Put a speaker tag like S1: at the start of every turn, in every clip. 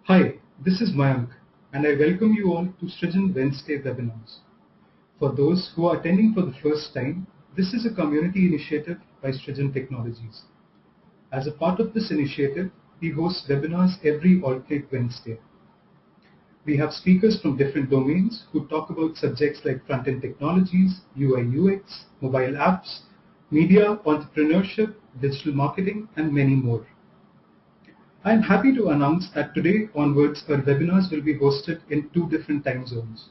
S1: Hi, this is Mayank, and I welcome you all to Srijan Wednesday webinars. For those who are attending for the first time, this is a community initiative by Srijan Technologies. As a part of this initiative, we host webinars every alternate Wednesday. We have speakers from different domains who talk about subjects like front-end technologies, UI UX, mobile apps, media, entrepreneurship, digital marketing, and many more. I am happy to announce that today onwards our webinars will be hosted in two different time zones.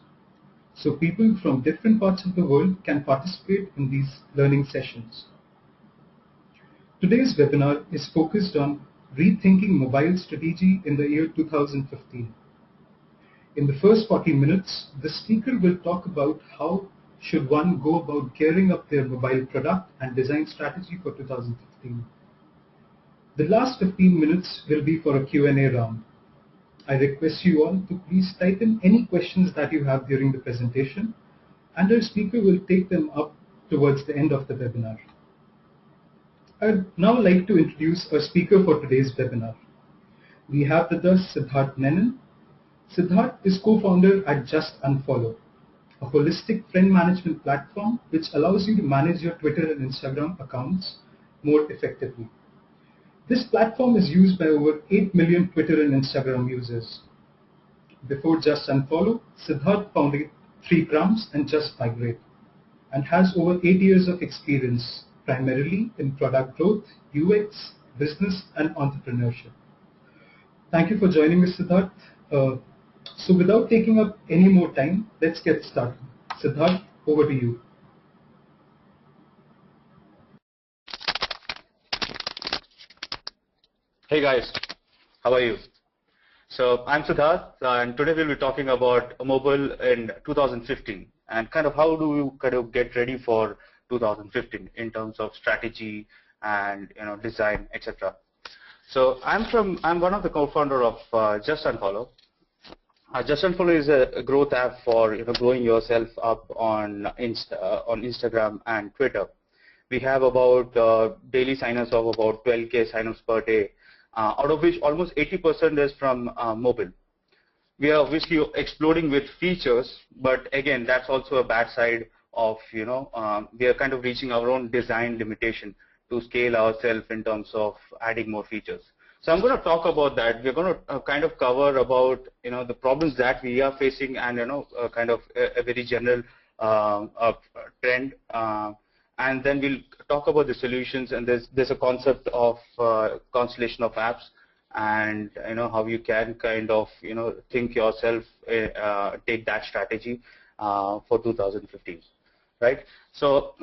S1: So people from different parts of the world can participate in these learning sessions. Today's webinar is focused on rethinking mobile strategy in the year 2015. In the first 40 minutes, the speaker will talk about how should one go about gearing up their mobile product and design strategy for 2015. The last 15 minutes will be for a Q&A round. I request you all to please type in any questions that you have during the presentation, and our speaker will take them up towards the end of the webinar. I'd now like to introduce our speaker for today's webinar. We have with us Siddharth Menon. Siddharth is co-founder at Just Unfollow, a holistic friend management platform which allows you to manage your Twitter and Instagram accounts more effectively. This platform is used by over 8 million Twitter and Instagram users. Before Just Unfollow, Siddharth founded 3grams and Just Migrate, and has over 8 years of experience, primarily in product growth, UX, business, and entrepreneurship. Thank you for joining us, Siddharth. So without taking up any more time, let's get started. Siddharth, over to you.
S2: Hey guys, how are you? So I'm Siddharth, and today we'll be talking about mobile in 2015 and kind of how do you kind of get ready for 2015 in terms of strategy and design, etc. So I'm one of the co-founder of Just Unfollow. Just Unfollow is a growth app for growing yourself up on Instagram and Twitter. We have about daily signups of about 12K signups per day, out of which almost 80% is from mobile. We are obviously exploding with features, but again, that's also a bad side of we are kind of reaching our own design limitation to scale ourselves in terms of adding more features. So I'm going to talk about that. We're going to kind of cover about the problems that we are facing and kind of a very general trend, and then we'll talk about the solutions. And there's a concept of constellation of apps, and how you can kind of think yourself, take that strategy for 2015, right? So,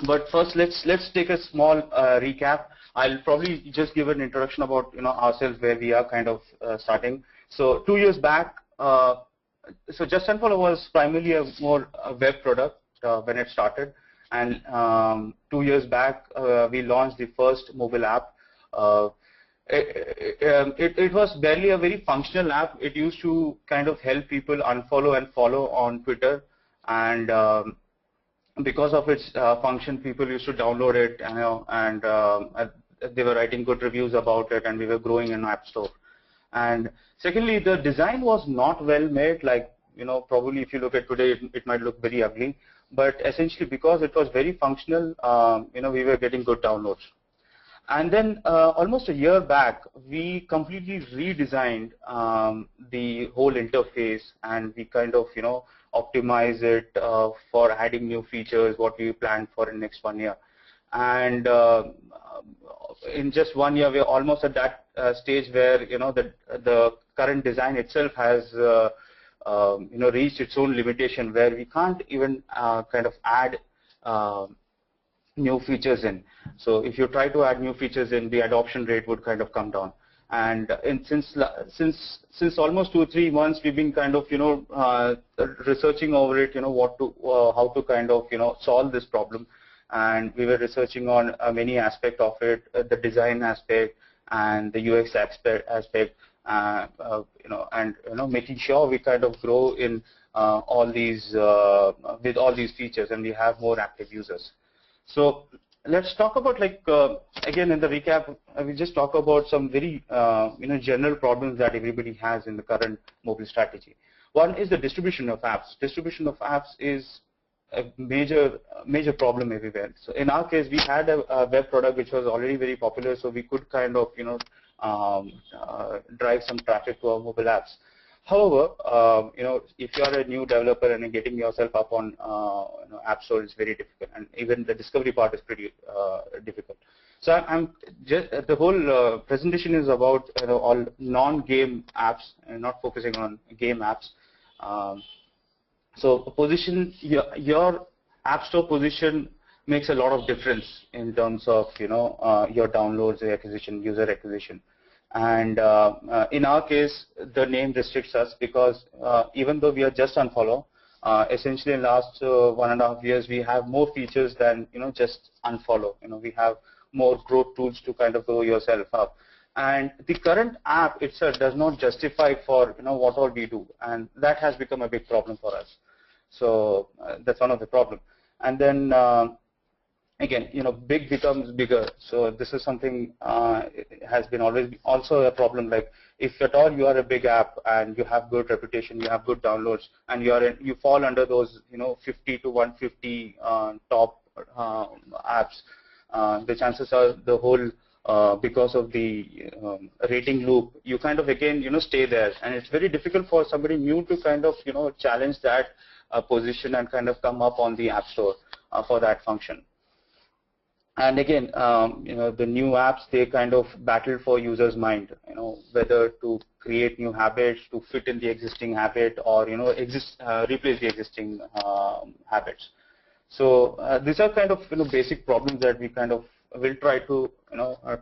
S2: but first let's take a small recap. I'll probably just give an introduction about ourselves, where we are kind of starting. So 2 years back, so Just Unfollow was primarily a web product when it started, and 2 years back we launched the first mobile app. It was barely a very functional app. It used to kind of help people unfollow and follow on Twitter, and because of its function, people used to download it, and they were writing good reviews about it, and we were growing in App Store. And secondly, the design was not well made. Like probably if you look at today, it might look very ugly, but essentially because it was very functional, we were getting good downloads. And then almost a year back, we completely redesigned the whole interface, and we kind of optimize it for adding new features, what we planned for in next 1 year. And in just 1 year, we're almost at that stage where the current design itself has reached its own limitation, where we can't even kind of add new features in. So if you try to add new features in, the adoption rate would kind of come down. And since almost 2 or 3 months, we've been kind of researching over it, how to kind of solve this problem. And we were researching on many aspects of it, the design aspect and the UX aspect, and making sure we kind of grow in all these with all these features, and we have more active users. So let's talk about again in the recap, we just talk about some very general problems that everybody has in the current mobile strategy. One is the distribution of apps. Distribution of apps is a major problem everywhere. So in our case, we had a web product which was already very popular, so we could kind of drive some traffic to our mobile apps. However, if you are a new developer and getting yourself up on App Store is very difficult, and even the discovery part is pretty difficult. So I'm just the whole presentation is about all non-game apps and not focusing on game apps. So position your App Store position makes a lot of difference in terms of your downloads, acquisition, user acquisition. And in our case, the name restricts us because even though we are just unfollow, essentially in last 1.5 years, we have more features than just unfollow. We have more growth tools to kind of grow yourself up. And the current app itself does not justify for what all we do, and that has become a big problem for us. So that's one of the problem. And then again, big becomes bigger. So this is something has been always also a problem. Like if at all you are a big app and you have good reputation, you have good downloads, and you fall under those 50 to 150 top apps, the chances are the whole because of the rating loop, you kind of again stay there, and it's very difficult for somebody new to kind of challenge that position and kind of come up on the App Store for that function. And again, the new apps, they kind of battle for users' mind, whether to create new habits, to fit in the existing habit, or replace the existing habits. So these are kind of basic problems that we kind of will try to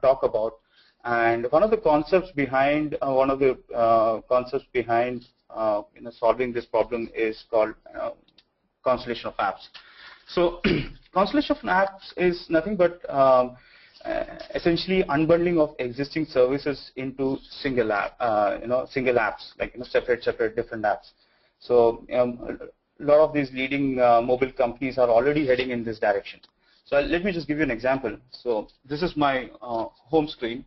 S2: talk about. And one of the concepts behind solving this problem is called Constellation of Apps. So Constellation of Apps is nothing but essentially unbundling of existing services into single app, single apps, like separate different apps. So a lot of these leading mobile companies are already heading in this direction. So let me just give you an example. So this is my home screen.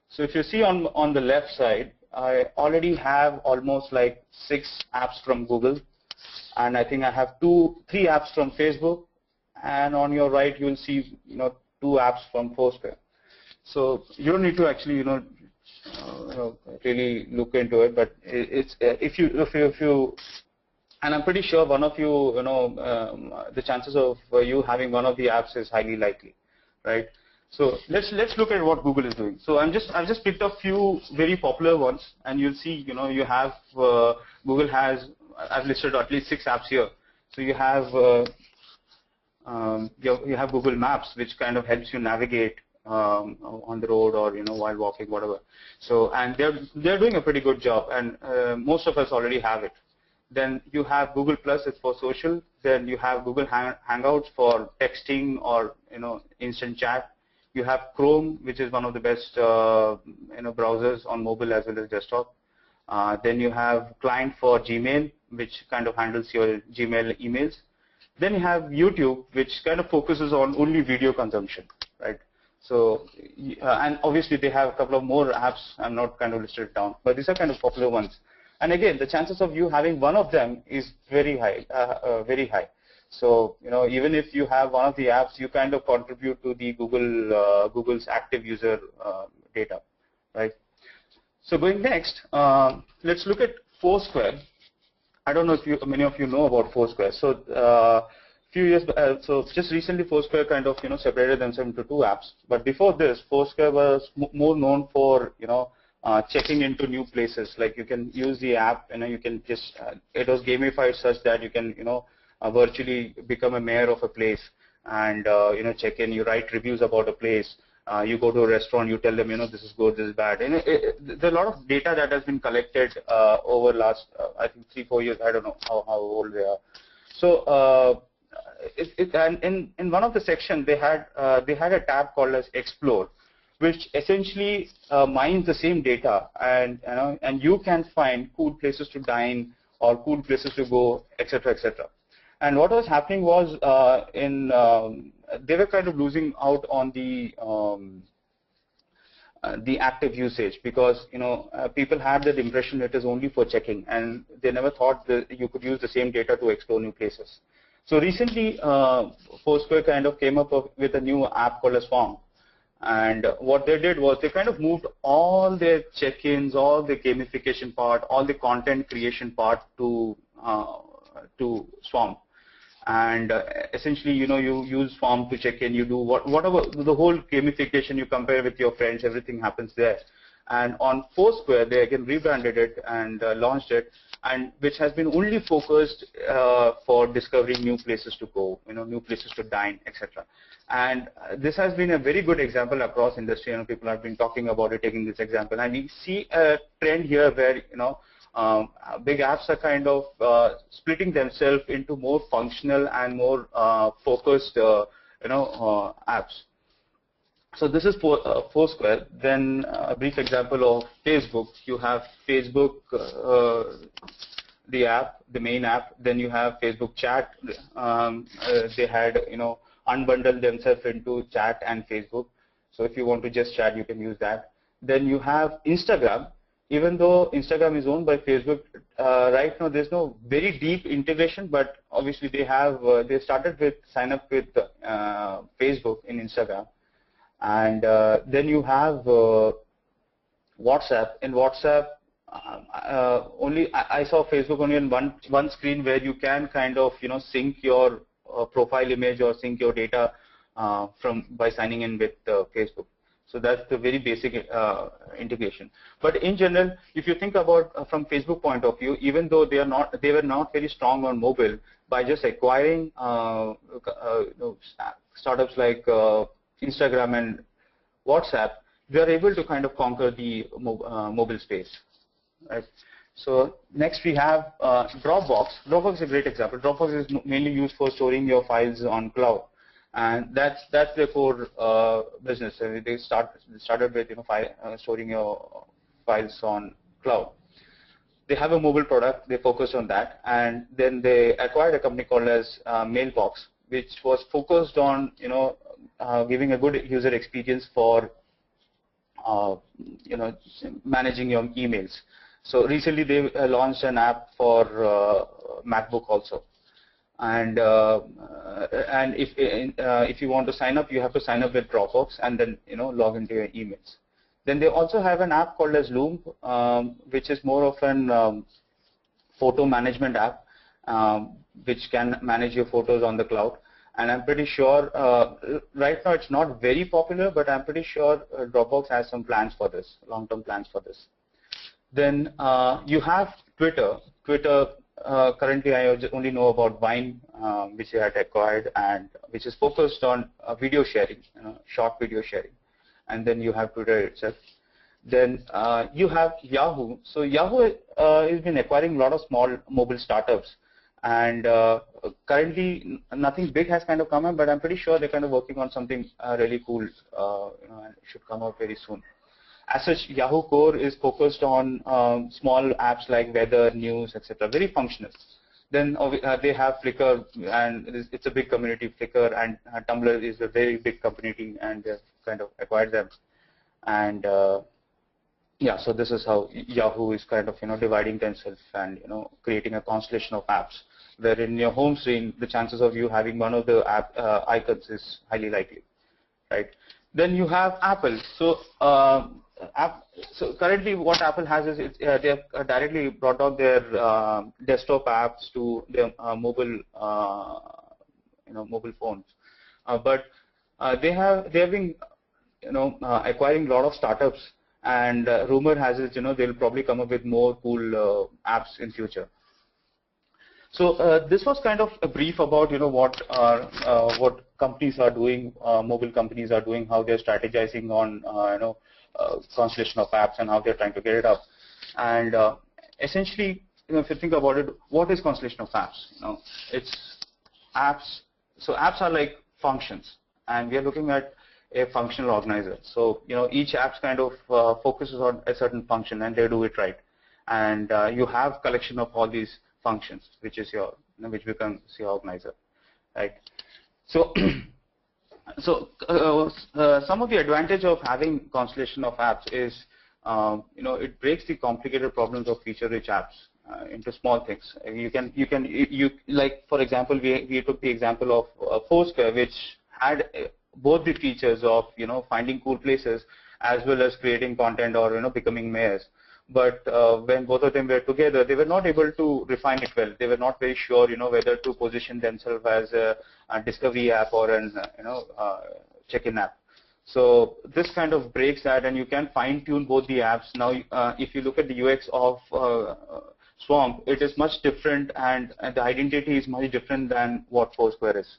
S2: So if you see on the left side, I already have almost like 6 apps from Google, and I think I have 3 apps from Facebook, and on your right you'll see 2 apps from Foursquare. So you don't need to actually really look into it, but it's if you and I'm pretty sure one of you the chances of you having one of the apps is highly likely, right? So let's look at what Google is doing. So I've just picked a few very popular ones, and you'll see you have Google has, I've listed at least 6 apps here. So you have Google Maps, which kind of helps you navigate on the road or while walking, whatever. So and they're doing a pretty good job, and most of us already have it. Then you have Google Plus, it's for social. Then you have Google Hangouts for texting or instant chat. You have Chrome, which is one of the best browsers on mobile as well as desktop. Then you have client for Gmail, which kind of handles your Gmail emails. Then you have YouTube, which kind of focuses on only video consumption, right? So and obviously they have a couple of more apps. I'm not kind of listed down, but these are kind of popular ones. And again, the chances of you having one of them is very high, very high. So even if you have one of the apps, you kind of contribute to the Google's active user data, right? So going next, let's look at Foursquare. I don't know if many of you know about Foursquare. So few years, so just recently, Foursquare kind of separated themselves into 2 apps. But before this, Foursquare was more known for checking into new places. Like you can use the app, you can just it was gamified such that you can virtually become a mayor of a place, and check in. You write reviews about a place. You go to a restaurant, you tell them this is good, this is bad. There's a lot of data that has been collected over last I think 3-4 years. I don't know how old they are. So and in one of the sections they had a tab called as Explore, which essentially mines the same data, and you can find cool places to dine or cool places to go, etc., etc. And what was happening was they were kind of losing out on the active usage, because people had that impression it is only for checking, and they never thought that you could use the same data to explore new places. So recently, Foursquare kind of came up with a new app called as Swarm. And what they did was they kind of moved all their check-ins, all the gamification part, all the content creation part to Swarm. And essentially, you use Swarm to check in, you do whatever, the whole gamification, you compare with your friends, everything happens there. And on Foursquare, they again rebranded it and launched it, and which has been only focused for discovering new places to go, new places to dine, etc. And this has been a very good example across industry, and people have been talking about it, taking this example. And we see a trend here where big apps are kind of splitting themselves into more functional and more focused apps. So this is Foursquare. Then a brief example of Facebook. You have Facebook, the app, the main app. Then you have Facebook Chat. They had unbundled themselves into Chat and Facebook. So if you want to just chat, you can use that. Then you have Instagram. Even though Instagram is owned by Facebook, right now there's no very deep integration, but obviously they have they started with sign up with Facebook in Instagram. And then you have WhatsApp. In WhatsApp, I saw Facebook only on one screen, where you can kind of sync your profile image or sync your data by signing in with Facebook. So that's the very basic integration. But in general, if you think about from Facebook point of view, even though they were not very strong on mobile, by just acquiring startups like Instagram and WhatsApp, they are able to kind of conquer the mobile space, right? So next we have Dropbox. Dropbox is a great example. Dropbox is mainly used for storing your files on cloud, and that's their core business. They started with storing your files on cloud. They have a mobile product. They focus on that, and then they acquired a company called as Mailbox, which was focused on giving a good user experience for managing your emails. So recently they launched an app for MacBook also, and if you want to sign up, you have to sign up with Dropbox and then log into your emails. Then they also have an app called as Loom, which is more of an photo management app, which can manage your photos on the cloud. And I'm pretty sure right now it's not very popular, but I'm pretty sure Dropbox has some plans for this, long-term plans for this. Then you have Twitter. Twitter, currently I only know about Vine, which they had acquired, and which is focused on video sharing, short video sharing. And then you have Twitter itself. Then you have Yahoo. So Yahoo has been acquiring a lot of small mobile startups. And currently, nothing big has kind of come up, but I'm pretty sure they're kind of working on something really cool, and it should come out very soon. As such, Yahoo Core is focused on small apps like weather, news, etc. Very functional. Then they have Flickr, and it's a big community. Flickr and Tumblr is a very big community, and they've kind of acquired them. And yeah, so this is how Yahoo is kind of dividing themselves and creating a constellation of apps, where in your home screen the chances of you having one of the app icons is highly likely, right? Then you have Apple. So so currently what Apple has is they have directly brought out their desktop apps to their mobile mobile phones, but they have been acquiring a lot of startups. And rumor has it, they'll probably come up with more cool apps in future. So this was kind of a brief about what companies are doing, mobile companies are doing, how they're strategizing on constellation of apps and how they're trying to get it up. And essentially, if you think about it, what is constellation of apps? It's apps. So apps are like functions, and we are looking at a functional organizer. So each app kind of focuses on a certain function, and they do it right. And you have collection of all these functions, which is your which becomes the organizer, right? So, some of the advantage of having constellation of apps is, it breaks the complicated problems of feature-rich apps into small things. You like, for example, we took the example of Foursquare, which had both the features of finding cool places as well as creating content or becoming mayors. But when both of them were together, they were not able to refine it well. They were not very sure, whether to position themselves as a discovery app or an check-in app. So this kind of breaks that, and you can fine-tune both the apps. Now, if you look at the UX of Swamp, it is much different, and the identity is much different than what Foursquare is.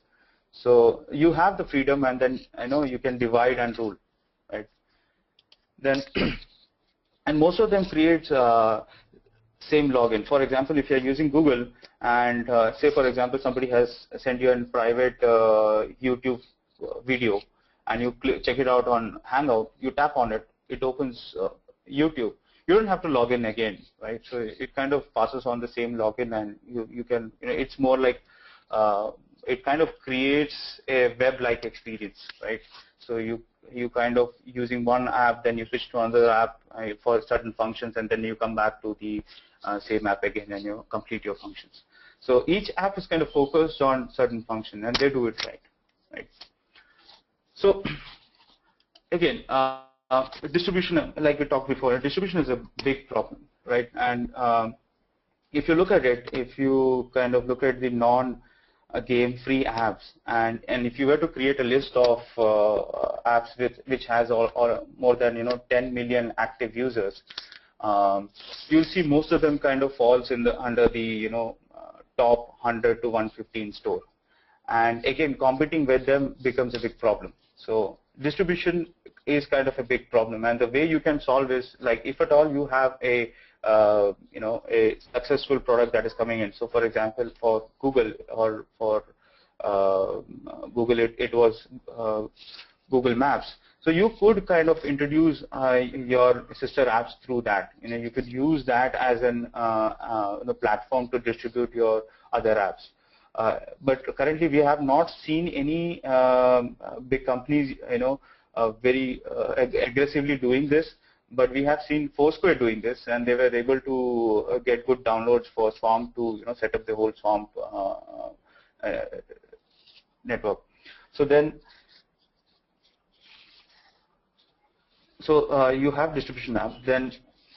S2: So you have the freedom, and then you can divide and rule, right? Then, and most of them create same login. For example, if you're using Google, and say, for example, somebody has sent you a private YouTube video, and you check it out on Hangout, you tap on it, it opens YouTube. You don't have to log in again, right? So it kind of passes on the same login, and you can, it's more like, it kind of creates a web-like experience, right? So you kind of using one app, then you switch to another app for certain functions, and then you come back to the same app again, and you complete your functions. So each app is kind of focused on certain function, and they do it right? So again, distribution, like we talked before, distribution is a big problem, right? And if you look at it, if you kind of look at the non-game free apps, and if you were to create a list of apps which has or more than 10 million active users, you'll see most of them kind of falls in under the top 100 to 115 store. And again, competing with them becomes a big problem. So distribution is kind of a big problem, and the way you can solve is, like, if at all you have a a successful product that is coming in. So for example, for Google or for Google, it was Google Maps. So you could kind of introduce your sister apps through that. You could use that as an platform to distribute your other apps. But currently, we have not seen any big companies, very aggressively doing this. But we have seen Foursquare doing this, and they were able to get good downloads for Swamp to set up the whole Swamp network. So then, you have distribution apps. Then,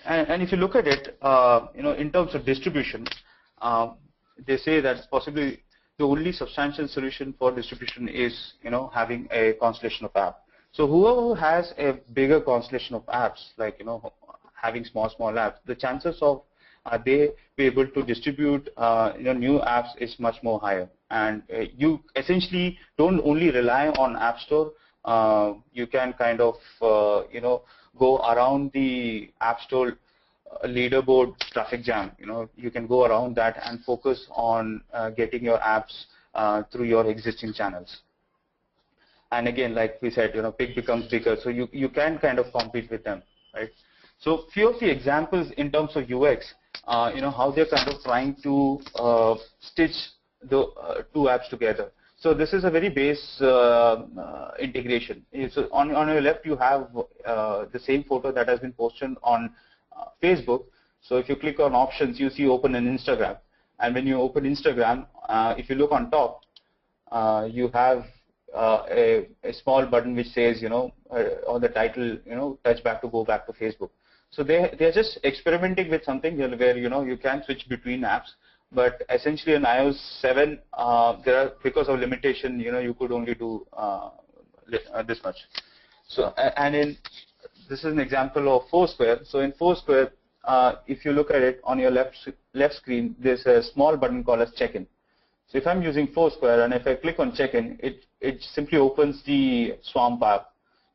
S2: and if you look at it, in terms of distribution, they say that possibly the only substantial solution for distribution is having a constellation of apps. So whoever has a bigger constellation of apps, like having small apps, the chances of they be able to distribute new apps is much more higher. And you essentially don't only rely on App Store. You can kind of go around the App Store leaderboard traffic jam. You can go around that and focus on getting your apps through your existing channels. And again, like we said, big becomes bigger, so you can kind of compete with them, right? So few of the examples in terms of UX, how they're kind of trying to stitch the two apps together. So this is a very base integration. So on your left, you have the same photo that has been posted on Facebook. So if you click on options, you see open an Instagram. And when you open Instagram, if you look on top, you have a small button which says, on the title, touch back to go back to Facebook. So they're just experimenting with something where you can switch between apps. But essentially in iOS 7, because of limitation, you could only do this much. So this is an example of Foursquare. So in Foursquare, if you look at it on your left screen, there's a small button called as check-in. So if I'm using Foursquare and if I click on check-in, it simply opens the Swamp app,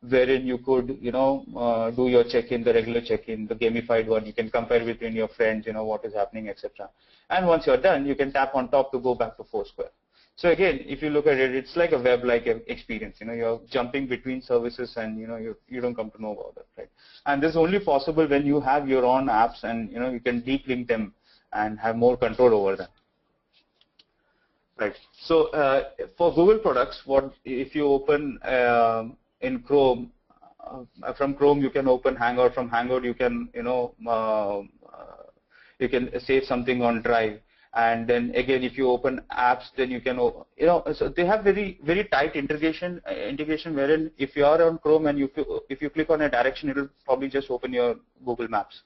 S2: wherein you could do your check-in, the regular check-in, the gamified one. You can compare between your friends, what is happening, etc. And once you're done, you can tap on top to go back to Foursquare. So again, if you look at it, it's like a web-like experience. You're jumping between services, and you don't come to know about that, right? And this is only possible when you have your own apps, and you can deep link them and have more control over them. Right. So for Google products, what if you open in Chrome, from Chrome you can open Hangout. From Hangout you can you can save something on Drive. And then again, if you open apps, then you can so they have very tight integration wherein if you are on Chrome and if you click on a direction, it will probably just open your Google Maps.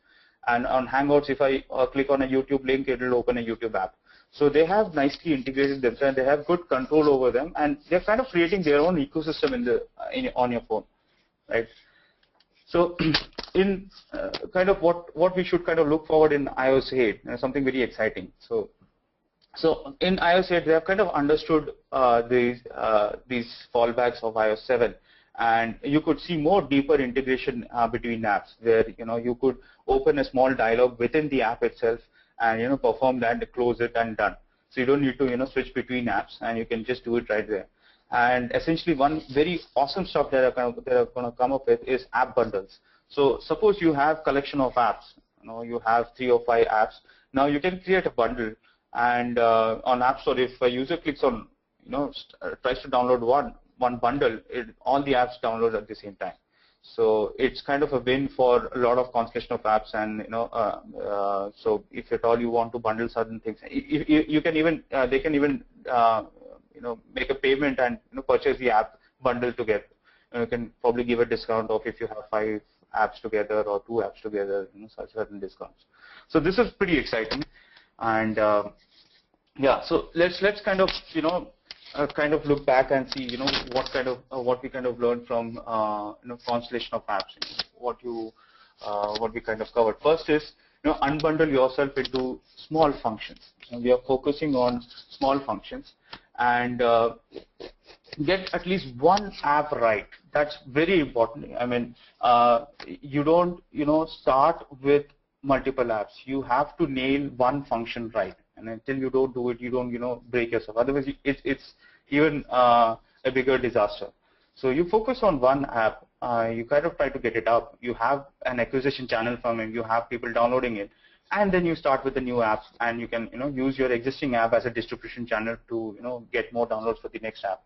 S2: And on Hangouts, if I click on a YouTube link, it will open a YouTube app. So they have nicely integrated themselves. They have good control over them, and they're kind of creating their own ecosystem on your phone, right? So, in kind of what we should kind of look forward in iOS 8, something very exciting. So in iOS 8, they have kind of understood these fallbacks of iOS 7, and you could see more deeper integration between apps, where you could open a small dialog within the app itself, and perform that, close it, and done. So you don't need to switch between apps, and you can just do it right there. And essentially, one very awesome stuff that they're going to come up with is app bundles. So suppose you have collection of apps, you have 3 or 5 apps. Now you can create a bundle, and on App Store, if a user clicks on, tries to download one bundle, all the apps download at the same time. So it's kind of a win for a lot of Constellation of apps, and so if at all you want to bundle certain things, you can even they can even make a payment and purchase the app bundle together. You can probably give a discount of if you have 5 apps together or 2 apps together, such certain discounts. So this is pretty exciting, and yeah. So let's kind of kind of look back and see what we kind of learned from Constellation of apps. What we kind of covered. First is unbundle yourself into small functions. And we are focusing on small functions, and get at least one app right. That's very important. I mean, you don't start with multiple apps. You have to nail one function right, and until you don't do it, you don't break yourself. Otherwise, it's even a bigger disaster. So you focus on one app. You kind of try to get it up. You have an acquisition channel from it. You have people downloading it, and then you start with the new apps, and you can use your existing app as a distribution channel to get more downloads for the next app,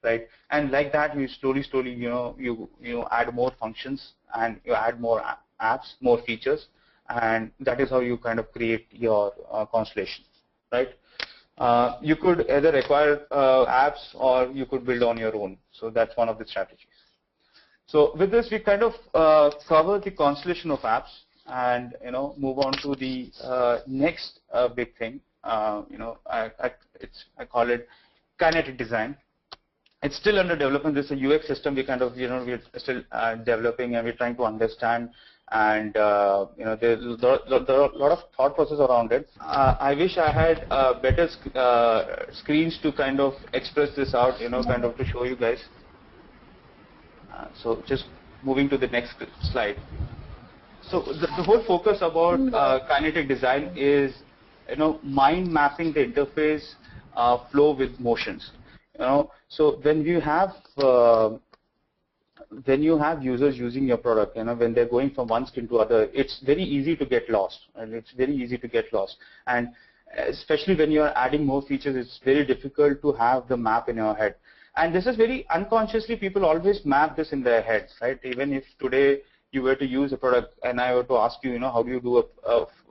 S2: right? And like that, you slowly you add more functions, and you add more apps, more features, and that is how you kind of create your Constellation, right? You could either acquire apps, or you could build on your own. So that's one of the strategies. So with this, we kind of cover the Constellation of apps, and move on to the next big thing. I call it kinetic design. It's still under development. This is a UX system. We kind of we're still developing, and we're trying to understand. And there's a lot of thought process around it. I wish I had better screens to kind of express this out, kind of to show you guys. So just moving to the next slide. So the whole focus about kinetic design is mind mapping the interface flow with motions. So when you have users using your product, when they're going from one screen to other, it's very easy to get lost, and and especially when you're adding more features, it's very difficult to have the map in your head. And this is very unconsciously, people always map this in their heads, right? Even if today you were to use a product and I were to ask you, how do you do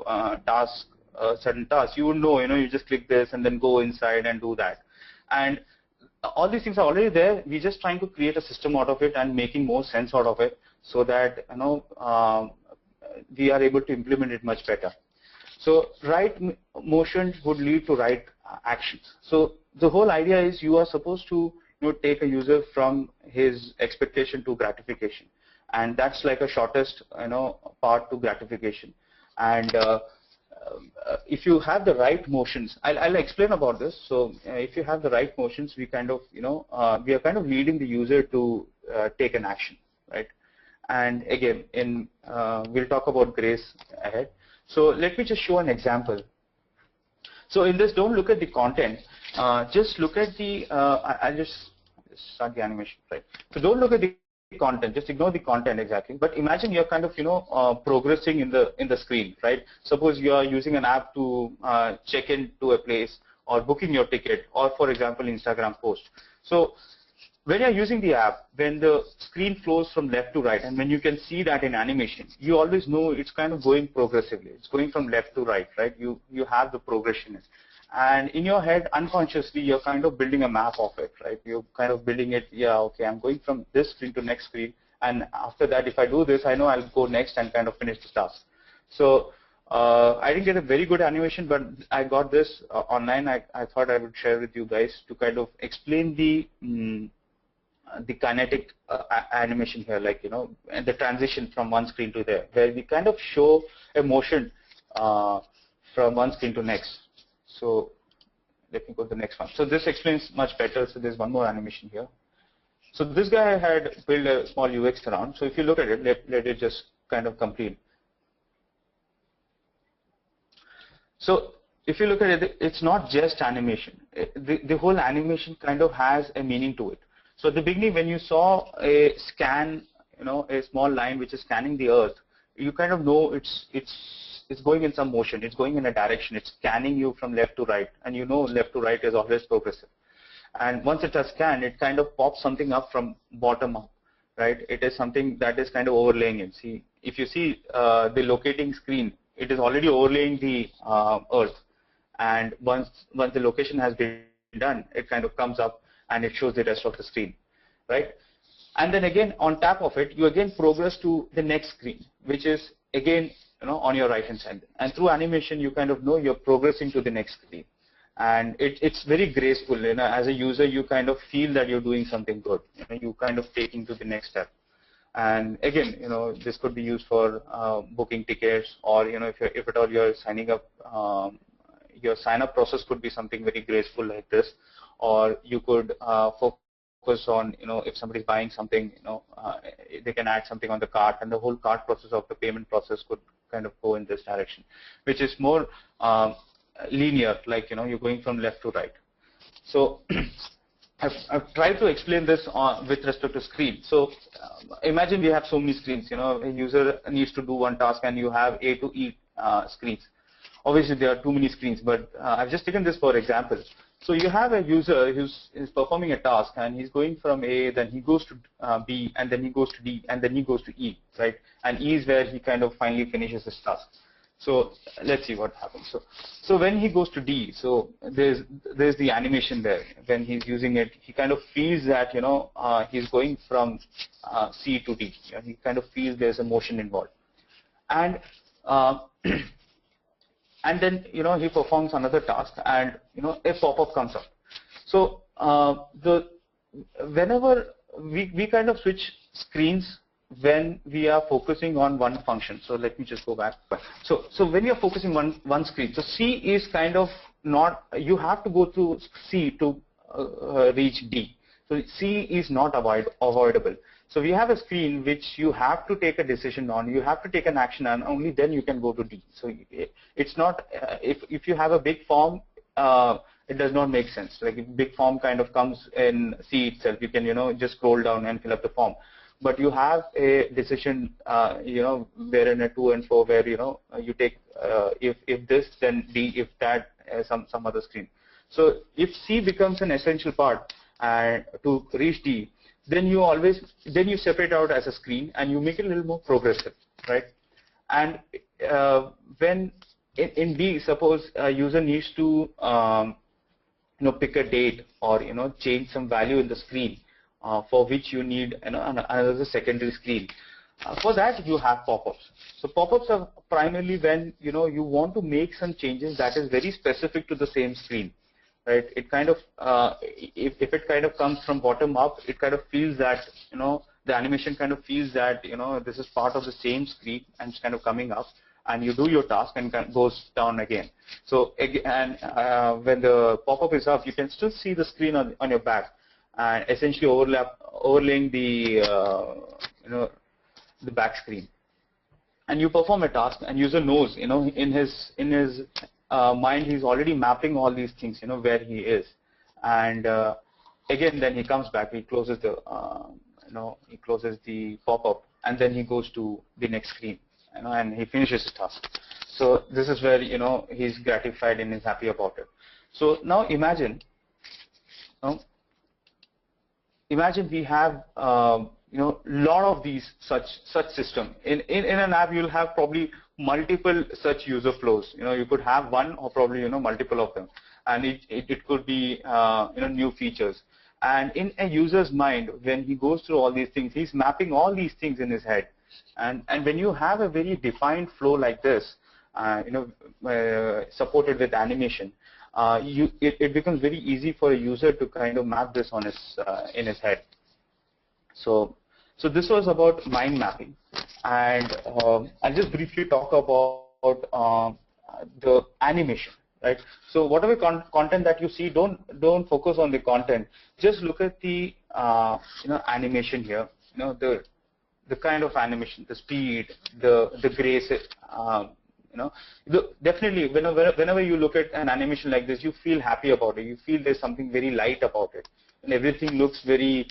S2: a task, a certain task, you would know, you just click this and then go inside and do that. And all these things are already there. We're just trying to create a system out of it and making more sense out of it, so that we are able to implement it much better. So right motion would lead to right actions. So the whole idea is you are supposed to take a user from his expectation to gratification, and that's like a shortest path to gratification. And if you have the right motions, I'll explain about this. So if you have the right motions, we kind of we are kind of leading the user to take an action, right? And again, we'll talk about grace ahead. So let me just show an example. So in this, don't look at the content, just look at the I'll just start the animation, right? So don't look at the content, just ignore the content exactly, but imagine you're kind of progressing in the screen, right? Suppose you are using an app to check into a place, or booking your ticket, or for example, Instagram post. So when you're using the app, when the screen flows from left to right, and when you can see that in animation, you always know it's kind of going progressively. It's going from left to right, right? You have the progression. And in your head, unconsciously, you're kind of building a map of it, right? You're kind of building it, yeah, okay, I'm going from this screen to next screen. And after that, if I do this, I know I'll go next and kind of finish the task. So I didn't get a very good animation, but I got this online. I thought I would share with you guys to kind of explain the kinetic animation here, like, and the transition from one screen to there, where we kind of show a motion from one screen to next. So let me go to the next one. So this explains much better. So there's one more animation here. So this guy had built a small UX around. So if you look at it, let it just kind of complete. So if you look at it, it's not just animation. The whole animation kind of has a meaning to it. So at the beginning, when you saw a scan, a small line which is scanning the earth, you kind of know it's going in some motion. It's going in a direction. It's scanning you from left to right, and left to right is always progressive. And once it has scanned, it kind of pops something up from bottom up, right? It is something that is kind of overlaying it. See, if you see the locating screen, it is already overlaying the earth, and once the location has been done, it kind of comes up and it shows the rest of the screen, right? And then again, on top of it, you again progress to the next screen, which is again, on your right hand side. And through animation, you kind of know you're progressing to the next screen. And it's very graceful. As a user, you kind of feel that you're doing something good. You kind of taking to the next step. And again, this could be used for booking tickets, or if at all you're signing up, your sign up process could be something very graceful like this. Or you could focus on, if somebody's buying something, they can add something on the cart, and the whole cart process of the payment process could kind of go in this direction, which is more linear, like, you're going from left to right. So I've tried to explain this with respect to screen. So imagine we have so many screens. A user needs to do one task, and you have A to E screens. Obviously, there are too many screens, but I've just taken this for example. So you have a user who's performing a task, and he's going from A, then he goes to B, and then he goes to D, and then he goes to E, right? And E is where he kind of finally finishes his task. So let's see what happens. So when he goes to D, so there's the animation there. When he's using it, he kind of feels that he's going from C to D. He kind of feels there's a motion involved, and and then he performs another task, and a pop-up comes up. So whenever we kind of switch screens when we are focusing on one function. So let me just go back. So when you're focusing on one screen, so C is kind of not, you have to go through C to reach D. So C is not avoidable. So we have a screen which you have to take a decision on, you have to take an action, and only then you can go to D. So it's not, if you have a big form, it does not make sense. Like if big form kind of comes in C itself, you can just scroll down and fill up the form. But you have a decision, wherein a to and fro, where you take if this, then D, if that, some other screen. So if C becomes an essential part to reach D, then you separate out as a screen and you make it a little more progressive, right? And when in D, suppose a user needs to pick a date or change some value in the screen, for which you need another secondary screen. For that, you have pop-ups. So pop-ups are primarily when you want to make some changes that is very specific to the same screen, right? It kind of if it kind of comes from bottom up, it kind of feels that the animation kind of feels that this is part of the same screen and it's kind of coming up, and you do your task and goes down again. So again, when the pop-up is up, you can still see the screen on your back, and essentially overlaying the the back screen. And you perform a task, and user knows in his mind he's already mapping all these things where he is, and again then he comes back, he closes the he closes the pop-up, and then he goes to the next screen and he finishes his task. So this is where he's gratified and is happy about it. So now um, imagine we have lot of these such system. In an app, you'll have probably multiple such user flows. You could have one or probably multiple of them, and it could be new features. And in a user's mind, when he goes through all these things, he's mapping all these things in his head. And when you have a very defined flow like this, supported with animation, it becomes very easy for a user to kind of map this on his in his head. So this was about mind mapping, and I'll just briefly talk about the animation, right? So whatever content that you see, don't focus on the content. Just look at the animation here. The kind of animation, the speed, the grace. Definitely, whenever you look at an animation like this, you feel happy about it. You feel there's something very light about it, and everything looks very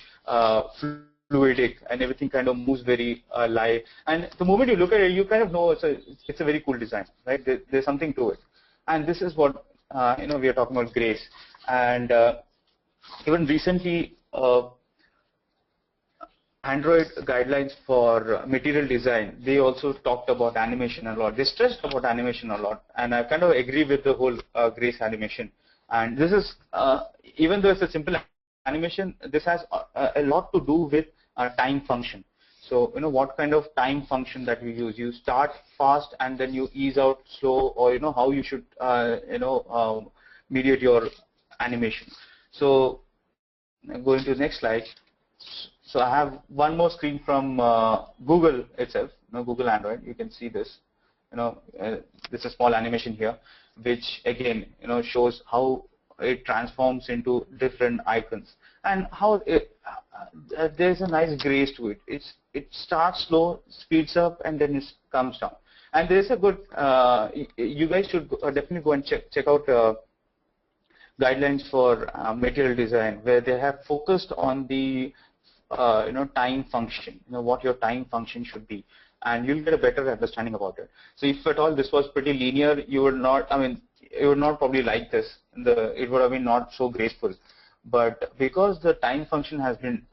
S2: fluidic, and everything kind of moves very live. And the moment you look at it, you kind of know it's a very cool design, right? There's something to it, and this is what we are talking about grace. And even recently, Android guidelines for material design, they also talked about animation a lot. They stressed about animation a lot, and I kind of agree with the whole grace animation. And this is, even though it's a simple animation, this has a lot to do with time function. So, what kind of time function that you use. You start fast and then you ease out slow, or, how you should, mediate your animation. So, going to the next slide. So I have one more screen from Google itself, Google Android. You can see this. This is a small animation here, which again, shows how it transforms into different icons, and how there's a nice grace to it. It starts slow, speeds up, and then it comes down. And there's a good. You guys should definitely go and check out guidelines for material design, where they have focused on the time function, what your time function should be, and you'll get a better understanding about it. So if at all this was pretty linear, you would not probably like this. It would have been not so graceful. But because the time function has been,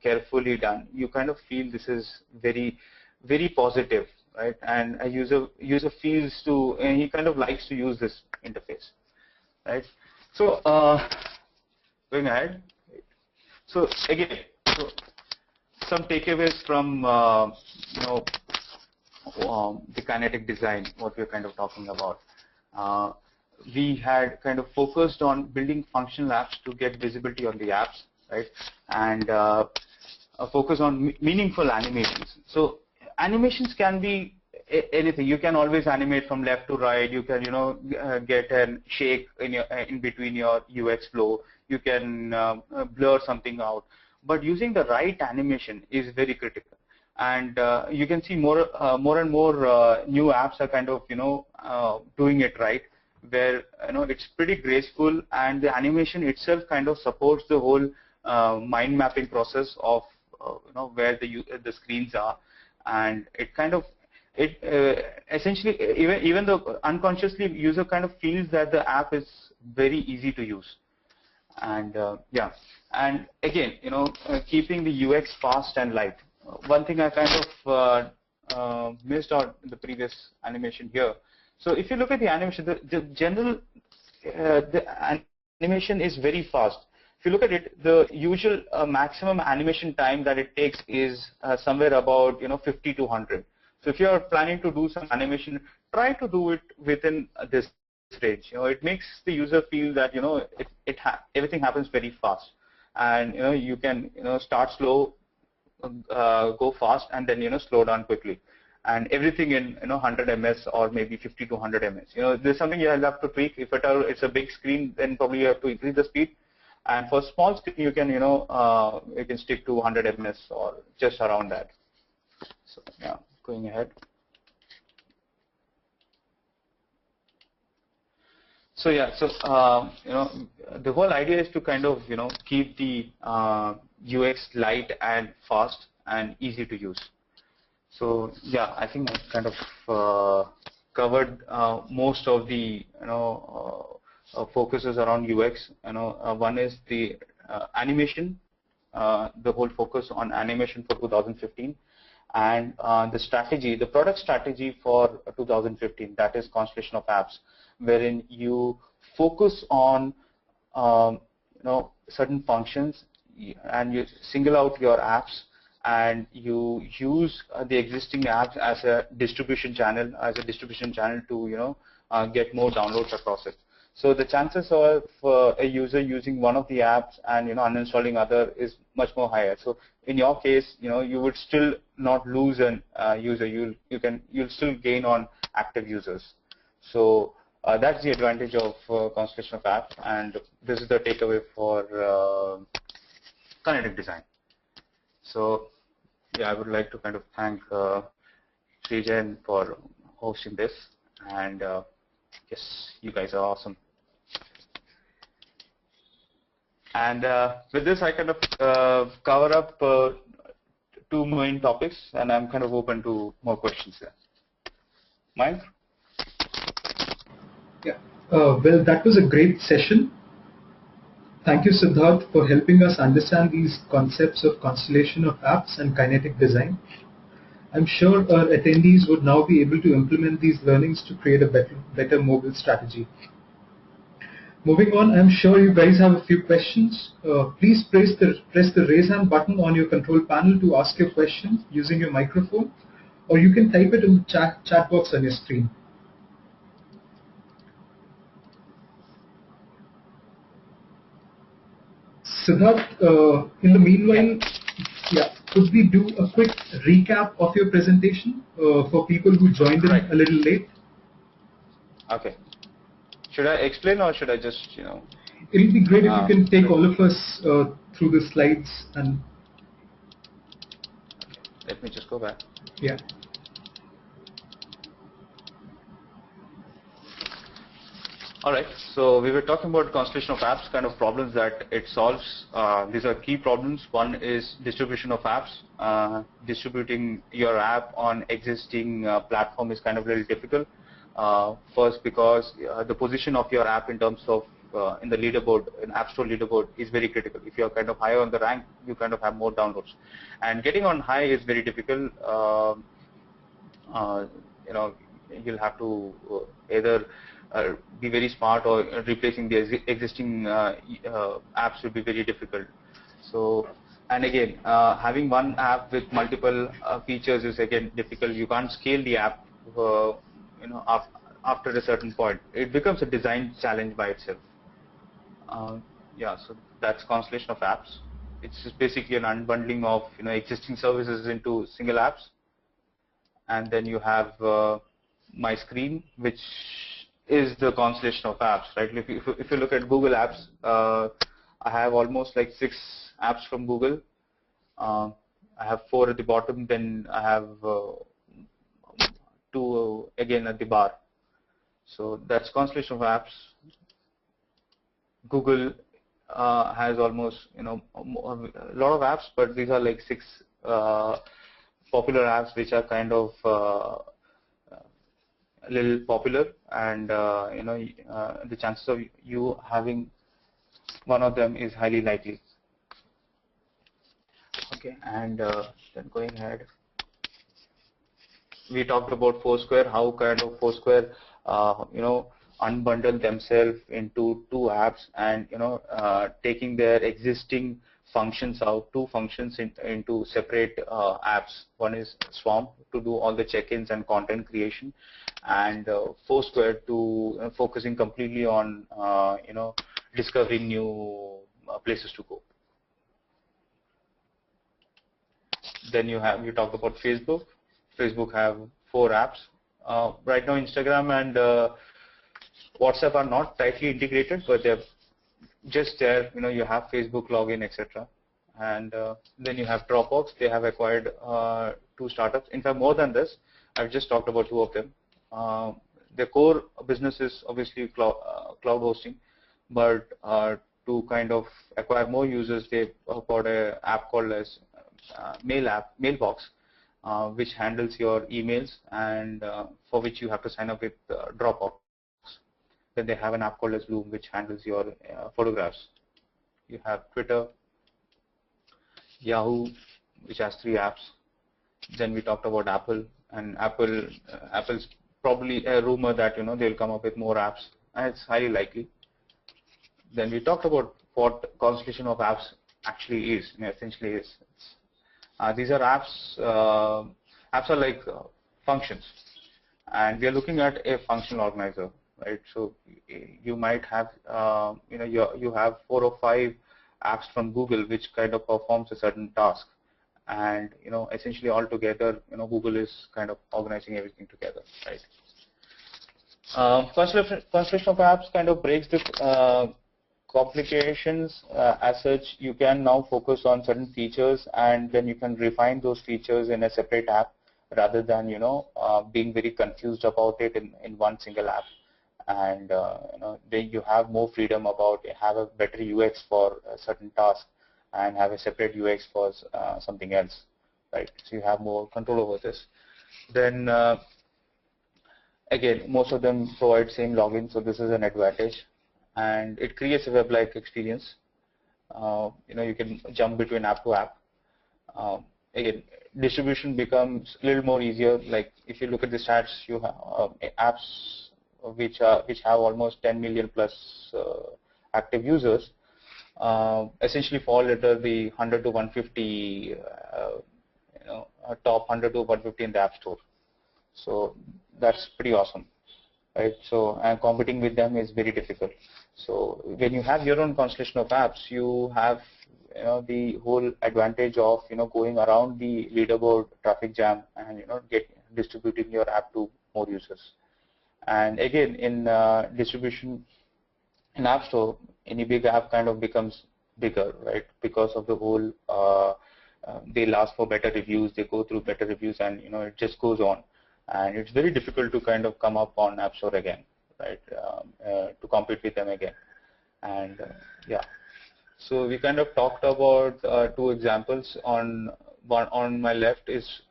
S2: carefully done, you kind of feel this is very, very positive, right? And a user feels to, and he kind of likes to use this interface, right? So going ahead. So again, some takeaways from the kinetic design, what we're kind of talking about. We had kind of focused on building functional apps to get visibility on the apps, right? And focus on meaningful animations. So animations can be anything. You can always animate from left to right. You can get a shake in between your UX flow. You can blur something out. But using the right animation is very critical, and you can see more and more new apps are kind of doing it right, where it's pretty graceful, and the animation itself kind of supports the whole mind mapping process of where the screens are, and it kind of essentially even though unconsciously user kind of feels that the app is very easy to use. And yeah, and again, keeping the UX fast and light. One thing I kind of missed out in the previous animation here. So if you look at the animation, the general the animation is very fast. If you look at it, the usual maximum animation time that it takes is somewhere about 50 to 100. So if you are planning to do some animation, try to do it within this range. It makes the user feel that everything happens very fast, and you can start slow, go fast, and then slow down quickly, and everything in 100 ms or maybe 50 to 100 ms. There's something you'll have to tweak. If at all it's a big screen, then probably you have to increase the speed. And for small screen, you can you can stick to 100 ms or just around that. So yeah, going ahead. So yeah, so the whole idea is to kind of keep the UX light and fast and easy to use. So yeah, I think I kind of covered most of the focuses around UX. One is the animation, the whole focus on animation for 2015, and the product strategy for 2015, that is Constellation of Apps, wherein you focus on certain functions and you single out your apps and you use the existing apps as a distribution channel to get more downloads across it. So the chances of a user using one of the apps and uninstalling other is much more higher. So in your case, you would still not lose an user. You'll still gain on active users. So that's the advantage of Constellation of Apps, and this is the takeaway for Kinetic design. So yeah, I would like to kind of thank Srijan for hosting this, and yes, you guys are awesome. And with this, I kind of cover up two main topics, and I'm kind of open to more questions there. Mike?
S1: Yeah. Well, that was a great session. Thank you, Siddharth, for helping us understand these concepts of Constellation of Apps and Kinetic design. I'm sure our attendees would now be able to implement these learnings to create a better mobile strategy. Moving on, I'm sure you guys have a few questions. Please press the raise hand button on your control panel to ask your question using your microphone, or you can type it in the chat box on your screen. Siddharth, in the meanwhile, could we do a quick recap of your presentation for people who joined in a little late?
S2: Okay. Should I explain or should I just, It'll
S1: be great if you can take all of us through the slides and...
S2: Okay. Let me just go back.
S1: Yeah.
S2: All right, so we were talking about Constellation of Apps, kind of problems that it solves. These are key problems. One is distribution of apps. Distributing your app on existing platform is kind of a little difficult. First, because the position of your app in terms of in the leaderboard, in App Store leaderboard, is very critical. If you're kind of higher on the rank, you kind of have more downloads. And getting on high is very difficult. You'll have to either be very smart, or replacing the existing apps will be very difficult. So, and again, having one app with multiple features is again difficult. You can't scale the app, after a certain point. It becomes a design challenge by itself. Yeah, so that's Constellation of Apps. It's just basically an unbundling of existing services into single apps, and then you have my screen, which is the Constellation of Apps, right? If you look at Google Apps, I have almost like 6 apps from Google. I have 4 at the bottom, then I have 2 again at the bar. So that's Constellation of Apps. Google has almost a lot of apps, but these are like 6 popular apps which are kind of a little popular, and the chances of you having one of them is highly likely. Okay, and then going ahead, we talked about Foursquare, how kind of Foursquare unbundle themselves into 2 apps, and taking their existing functions out, 2 functions into separate apps. One is Swarm to do all the check-ins and content creation, and Foursquare to focusing completely on discovering new places to go. Then you talked about Facebook. Facebook have 4 apps. Right now, Instagram and WhatsApp are not tightly integrated, but they're just there. You have Facebook login, etc. And then you have Dropbox. They have acquired 2 startups. In fact, more than this, I've just talked about 2 of them. Their core business is obviously cloud hosting, but to kind of acquire more users, they've got an app called as Mailbox, which handles your emails, and for which you have to sign up with Dropbox. Then they have an app called as Loom, which handles your photographs. You have Twitter, Yahoo, which has 3 apps. Then we talked about Apple, and Apple's probably a rumor that they'll come up with more apps, and it's highly likely. Then we talked about what Constellation of apps actually is. Essentially, these are apps. Apps are like functions, and we are looking at a functional organizer, right? So you might have, you have 4 or 5 apps from Google which kind of performs a certain task, and essentially all together, Google is kind of organizing everything together, right? Constellation of apps kind of breaks the complications as such. You can now focus on certain features, and then you can refine those features in a separate app rather than being very confused about it in one single app. And then you have more freedom about have a better UX for a certain task and have a separate UX for something else, right? So you have more control over this. Then again, most of them provide same login, so this is an advantage, and it creates a web-like experience. You can jump between app to app. Again, distribution becomes a little more easier. Like if you look at the stats, you have apps which have almost 10 million plus active users. Essentially fall under the 100 to 150, top 100 to 150 in the App Store. So that's pretty awesome, right? So and competing with them is very difficult. So when you have your own constellation of apps, you have the whole advantage of going around the leaderboard traffic jam and distributing your app to more users. And again, in distribution in App Store, any big app kind of becomes bigger, right? Because of the whole, they'll ask for better reviews, they go through better reviews, and it just goes on. And it's very difficult to kind of come up on App Store again, right? To compete with them again. And yeah, so we kind of talked about 2 examples. On my left is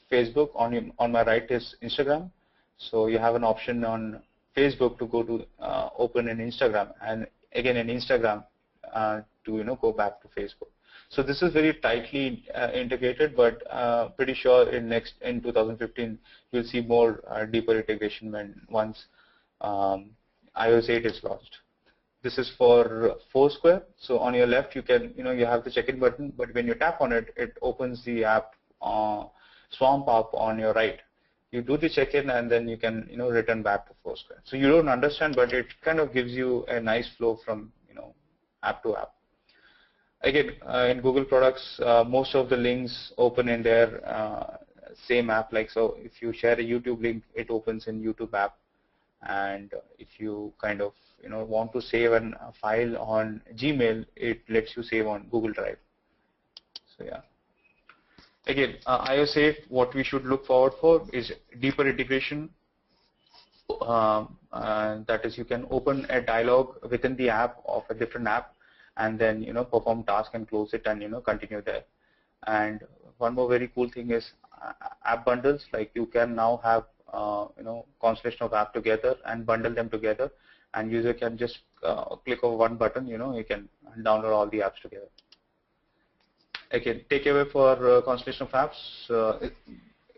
S2: Facebook. On my right is Instagram. So you have an option on Facebook to go to open an Instagram, and again in Instagram to go back to Facebook. So this is very tightly integrated, but pretty sure in 2015 you'll see more deeper integration once iOS 8 is launched. This is for Foursquare. So on your left you can you have the check-in button, but when you tap on it, it opens the app Swamp app on your right. You do the check-in, and then you can return back to Foursquare. So you don't understand, but it kind of gives you a nice flow from app to app. Again, in Google products, most of the links open in their same app. Like so, if you share a YouTube link, it opens in YouTube app, and if you kind of want to save a file on Gmail, it lets you save on Google Drive. So yeah. Again, iOS 8, what we should look forward for is deeper integration. That is, you can open a dialog within the app of a different app, and then perform task and close it and continue there. And one more very cool thing is app bundles. Like you can now have constellation of app together and bundle them together, and user can just click over one button. You can download all the apps together. Again, takeaway for constellation of apps,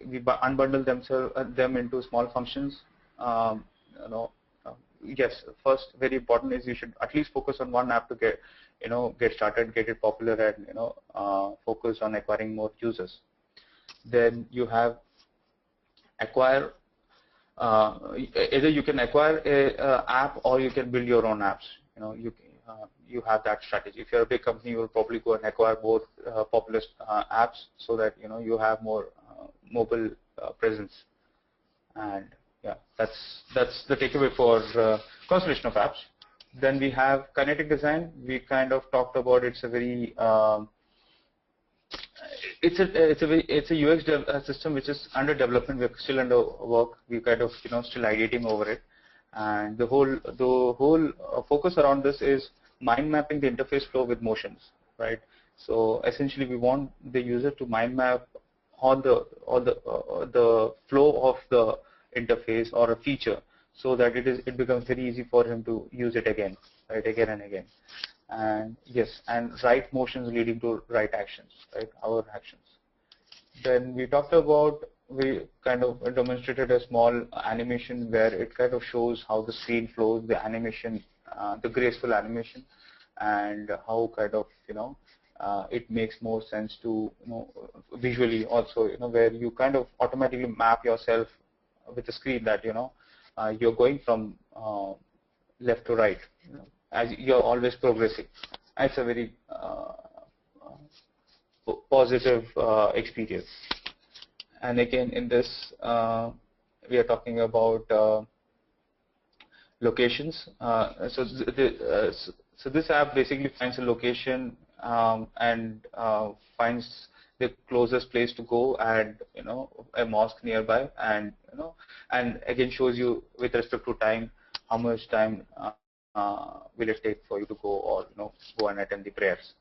S2: we unbundle them into small functions. Yes, first very important is you should at least focus on one app to get started, get it popular, and focus on acquiring more users. Then you have acquire. Either you can acquire a app or you can build your own apps. You have that strategy. If you're a big company, you will probably go and acquire both popular apps so that you have more mobile presence. And yeah, that's the takeaway for constellation of apps. Then we have kinetic design. We kind of talked about it's a very it's a UX system which is under development. We're still under work. We kind of still ideating over it. And the whole focus around this is mind mapping the interface flow with motions, right? So essentially, we want the user to mind map all the flow of the interface or a feature, so that it becomes very easy for him to use it again, right, again and again. And yes, and right motions leading to right actions, right, our actions. Then we talked about, we kind of demonstrated a small animation where it kind of shows how the screen flows, the animation, the graceful animation, and how kind of, it makes more sense to, visually also, where you kind of automatically map yourself with the screen that, you're going from left to right, as you're always progressing. It's a very positive experience. And again, in this, we are talking about locations. So this app basically finds a location and finds the closest place to go, and a mosque nearby, and and again shows you with respect to time how much time will it take for you to go, or go and attend the prayers.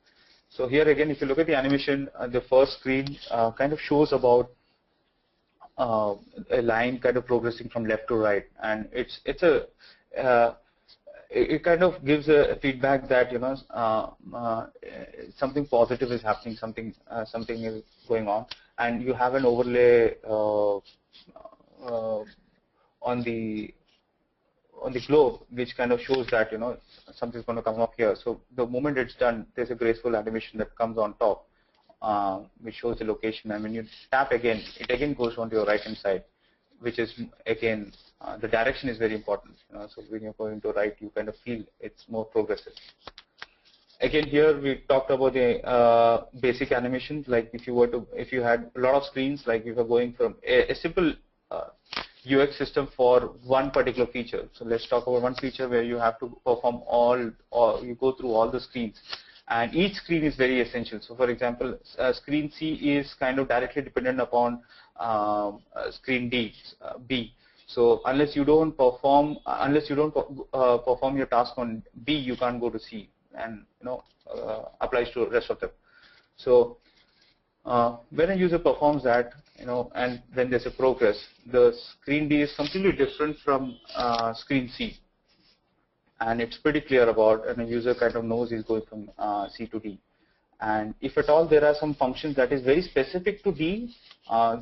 S2: So here again, if you look at the animation, the first screen kind of shows about a line kind of progressing from left to right, and it kind of gives a feedback that something positive is happening, something is going on, and you have an overlay on the globe, which kind of shows that something's going to come up here. So the moment it's done, there's a graceful animation that comes on top, which shows the location, and when you tap again, it again goes on to your right hand side, which is again the direction is very important. So when you're going to right, you kind of feel it's more progressive. Again, here we talked about the basic animations, like if you had a lot of screens, like if you're going from a simple UX system for one particular feature. So let's talk about one feature where you have to perform all, or you go through all the screens, and each screen is very essential. So for example, screen C is kind of directly dependent upon screen B. So unless you don't perform your task on B, you can't go to C, and applies to the rest of them. So when a user performs that, and then there's a progress, the screen B is completely different from screen C, and it's pretty clear about, and a user kind of knows he's going from C to D. And if at all there are some functions that is very specific to D,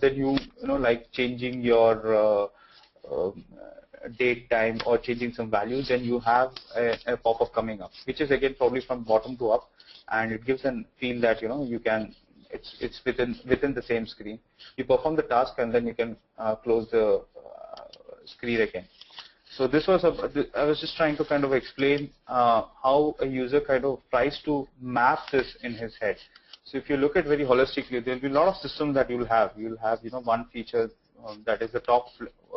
S2: then like changing your date, time, or changing some values, then you have a pop-up coming up, which is again probably from bottom to up, and it gives a feel that you can. It's within the same screen. You perform the task, and then you can close the screen again. So this was I was just trying to kind of explain how a user kind of tries to map this in his head. So if you look at very holistically, there will be a lot of systems that you'll have. You'll have one feature that is the top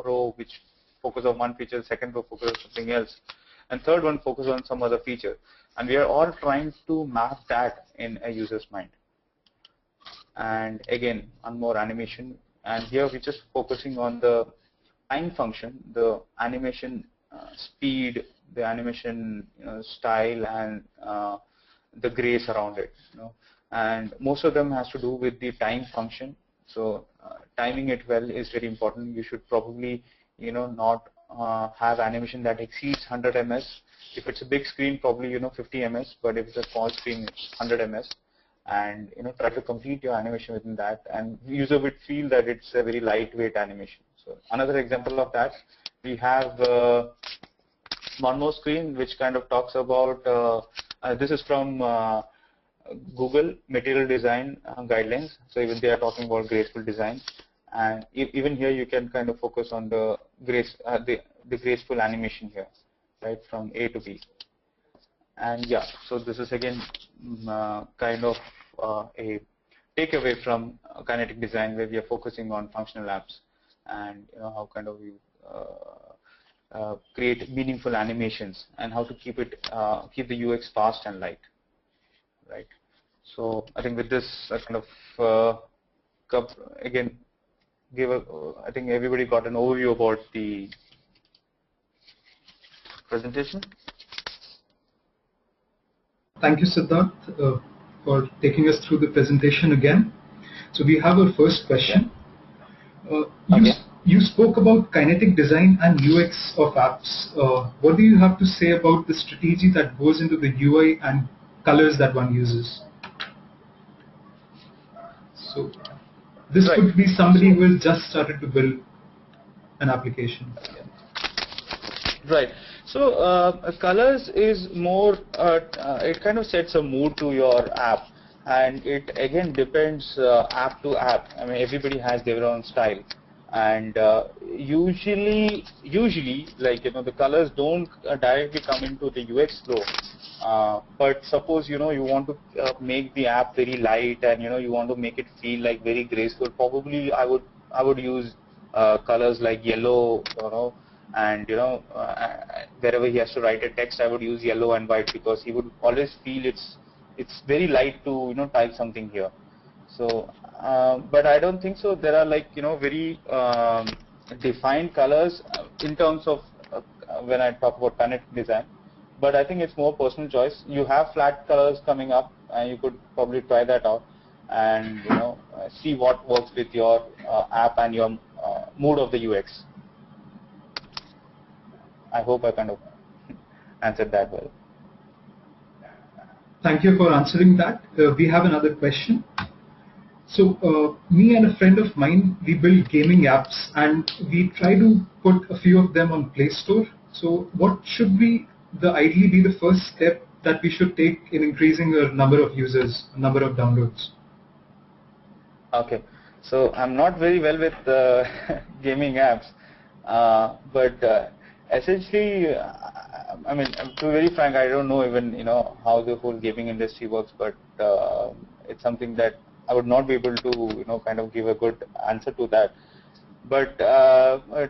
S2: row, which focus on one feature, second row focus on something else, and third one focus on some other feature. And we are all trying to map that in a user's mind. And again, one more animation, and here we're just focusing on the time function, the animation speed, the animation style, and the grace around it. And most of them has to do with the time function. So timing it well is very important. You should probably not have animation that exceeds 100 ms. If it's a big screen, probably 50 ms, but if it's a small screen, it's 100 ms. And try to complete your animation within that, and user would feel that it's a very lightweight animation. So another example of that, we have one more screen which kind of talks about this is from Google material design guidelines. So even they are talking about graceful design, and even here you can kind of focus on the graceful animation here, right, from A to B. And yeah, so this is again kind of a takeaway from kinetic design, where we are focusing on functional apps, and how kind of you create meaningful animations, and how to keep the UX fast and light, right? So I think with this, I kind of again I think everybody got an overview about the presentation.
S1: Thank you, Siddharth, for taking us through the presentation again. So we have our first question. You you spoke about kinetic design and UX of apps. What do you have to say about the strategy that goes into the UI and colors that one uses? So this
S2: Right.
S1: could be somebody who has just started to build an application.
S2: Right. So colors is more, it kind of sets a mood to your app, and it again depends app to app. I mean, everybody has their own style, and usually, like the colors don't directly come into the UX flow. But suppose you want to make the app very light, and you want to make it feel like very graceful. Probably I would use colors like yellow, and wherever he has to write a text, I would use yellow and white, because he would always feel it's very light to type something here. So but I don't think so there are like very defined colors in terms of when I talk about kinetic design, but I think it's more personal choice. You have flat colors coming up, and you could probably try that out and see what works with your app and your mood of the UX. I hope I kind of answered that well.
S1: Thank you for answering that. We have another question. So me and a friend of mine, we build gaming apps, and we try to put a few of them on Play Store. So what should ideally be the first step that we should take in increasing the number of users, number of downloads?
S2: Okay, so I'm not very well with gaming apps, but essentially, I mean, to be very frank, I don't know even how the whole gaming industry works, but it's something that I would not be able to kind of give a good answer to that. But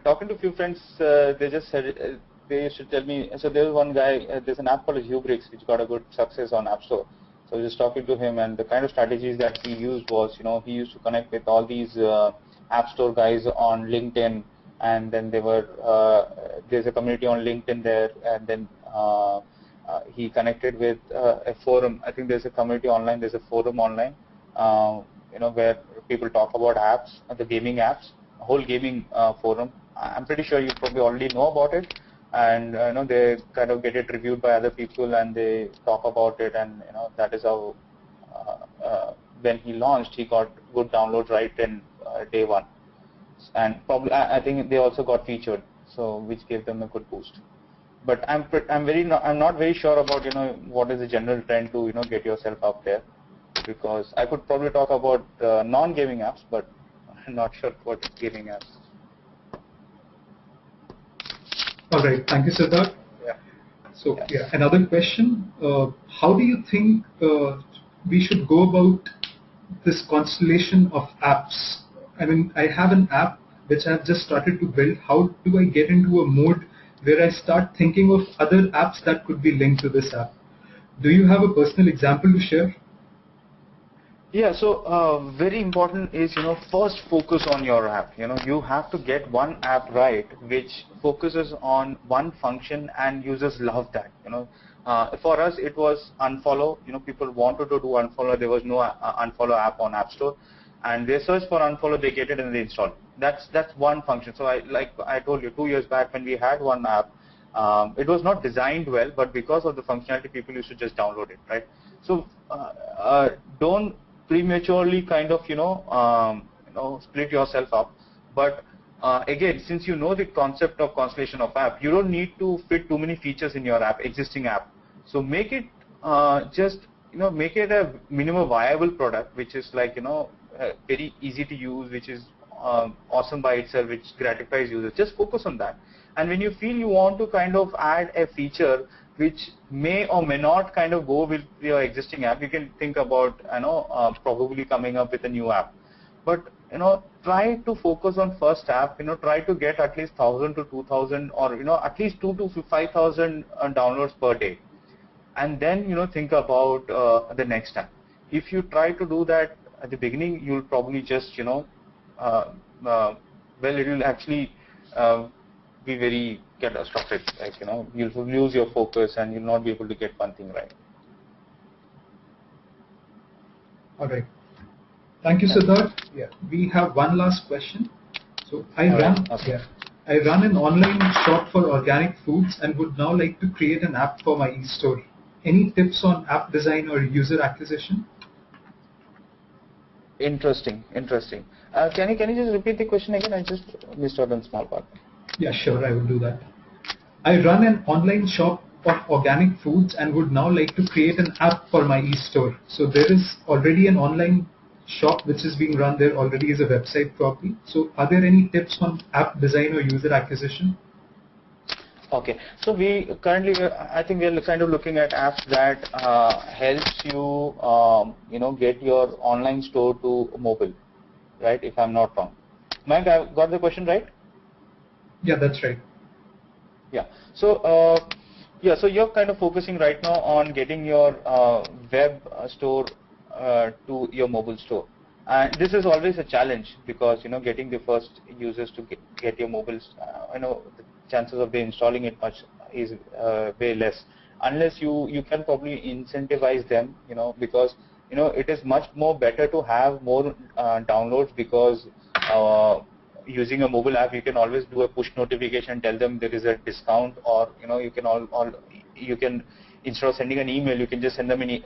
S2: talking to a few friends, they just said they used to tell me. So there's one guy. There's an app called Hubrix, which got a good success on App Store. So I was just talking to him, and the kind of strategies that he used was, he used to connect with all these App Store guys on LinkedIn, and then there's a community on LinkedIn there, and then he connected with a forum. I think there's a community online. There's a forum online, where people talk about apps, the gaming apps, a whole gaming forum. I'm pretty sure you probably already know about it. And they kind of get it reviewed by other people, and they talk about it, and that is how when he launched, he got good downloads right in day one, and probably I think they also got featured, so which gave them a good boost. But I'm not very sure about what is the general trend to get yourself up there, because I could probably talk about non-gaming apps, but I'm not sure what gaming apps.
S1: All right, thank you, Siddharth.
S2: Yeah.
S1: So another question: how do you think we should go about this constellation of apps? I mean, I have an app which I've just started to build. How do I get into a mode where I start thinking of other apps that could be linked to this app? Do you have a personal example to share?
S2: Yeah, so very important is, first focus on your app. You have to get one app right, which focuses on one function, and users love that. For us, it was unfollow. People wanted to do unfollow. There was no unfollow app on App Store, and they search for unfollow, they get it, and they install it. That's one function. So like I told you, 2 years back when we had one app, it was not designed well, but because of the functionality, people used to just download it, right? So don't prematurely kind of split yourself up, but again, since you know the concept of Constellation of app, you don't need to fit too many features in your existing app. So make it make it a minimum viable product, which is like very easy to use, which is awesome by itself, which gratifies users. Just focus on that, and when you feel you want to kind of add a feature which may or may not kind of go with your existing app, you can think about probably coming up with a new app. But try to focus on first app. Try to get at least 1,000 to 2,000, or at least 2 to 5,000 downloads per day, and then think about the next app. If you try to do that at the beginning, you'll probably just well, it will actually be very catastrophic. Like you'll lose your focus, and you'll not be able to get one thing right.
S1: All right. Thank you, Siddharth. Yeah, we have one last question. So
S2: All right. Okay.
S1: I run an online shop for organic foods and would now like to create an app for my e-store. Any tips on app design or user acquisition?
S2: Interesting. Interesting. Can you just repeat the question again? I just missed out on small part.
S1: Yeah, sure, I will do that. I run an online shop of organic foods and would now like to create an app for my e-store. So there is already an online shop which is being run. There already is a website probably. So are there any tips on app design or user acquisition?
S2: Okay, so we currently, I think we're kind of looking at apps that helps you, get your online store to mobile, right? If I'm not wrong. Mike, I got the question right?
S1: Yeah, that's right.
S2: Yeah. So, so you're kind of focusing right now on getting your web store to your mobile store. And this is always a challenge because, getting the first users to get your mobiles, the chances of they installing it much is way less. Unless you can probably incentivize them, because, it is much more better to have more downloads because using a mobile app, you can always do a push notification, tell them there is a discount, or you can you can, instead of sending an email, you can just send them an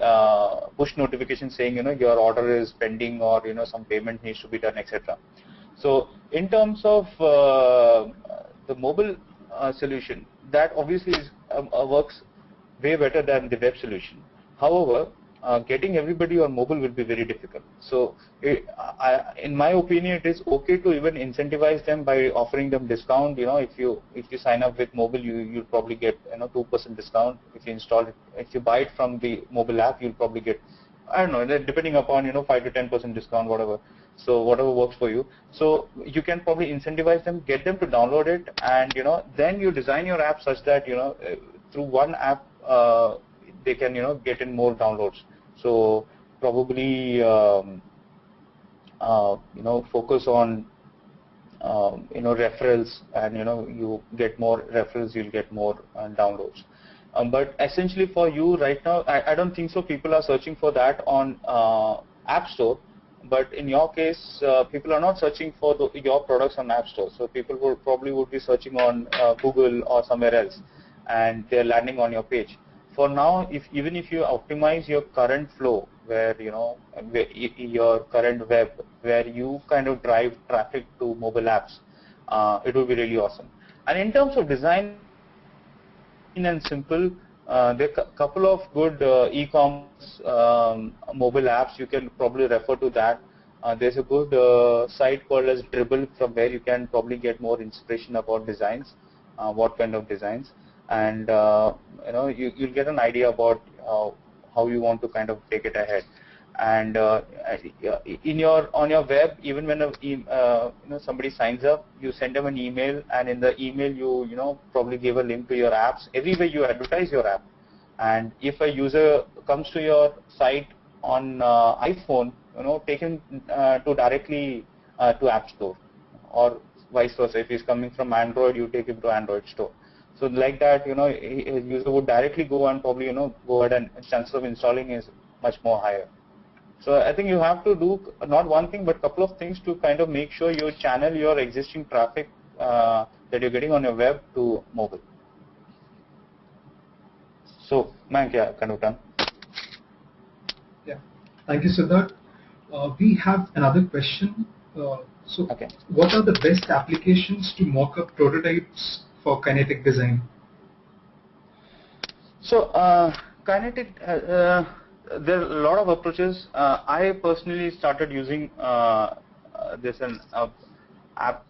S2: push notification saying your order is pending, or some payment needs to be done, etc. So in terms of the mobile solution, that obviously is, works way better than the web solution. However, getting everybody on mobile will be very difficult. So, in my opinion, it is okay to even incentivize them by offering them discount. If you sign up with mobile, you'll probably get 2% discount. If you install it, if you buy it from the mobile app, you'll probably get, I don't know, depending upon 5 to 10% discount, whatever. So whatever works for you. So you can probably incentivize them, get them to download it, and then you design your app such that through one app they can get in more downloads. So probably focus on referrals, and you get more referrals, you'll get more downloads. But essentially for you right now, I don't think so people are searching for that on App Store. But in your case, people are not searching for your products on App Store. So people would be searching on Google or somewhere else, and they're landing on your page. For now, even if you optimize your current flow, where your current web, where you kind of drive traffic to mobile apps, it will be really awesome. And in terms of design and simple, there are a couple of good e-commerce mobile apps. You can probably refer to that. There's a good site called as Dribble, from where you can probably get more inspiration about designs, what kind of designs, and you'll get an idea about how you want to kind of take it ahead. And on your web, even when somebody signs up, you send them an email, and in the email you probably give a link to your apps. Everywhere you advertise your app, and if a user comes to your site on iPhone, take him to directly to App Store, or vice versa. If he's coming from Android, you take him to Android Store. So like that, a user would directly go and probably go ahead, and chances of installing is much more higher. So I think you have to do not one thing but couple of things to kind of make sure you channel your existing traffic that you're getting on your web to mobile. So, Mank, yeah, kind of done.
S1: Yeah, thank you, Siddharth. We have another question.
S2: Okay.
S1: What are the best applications to mock up prototypes for kinetic design?
S2: So, kinetic, there are a lot of approaches. I personally started using this app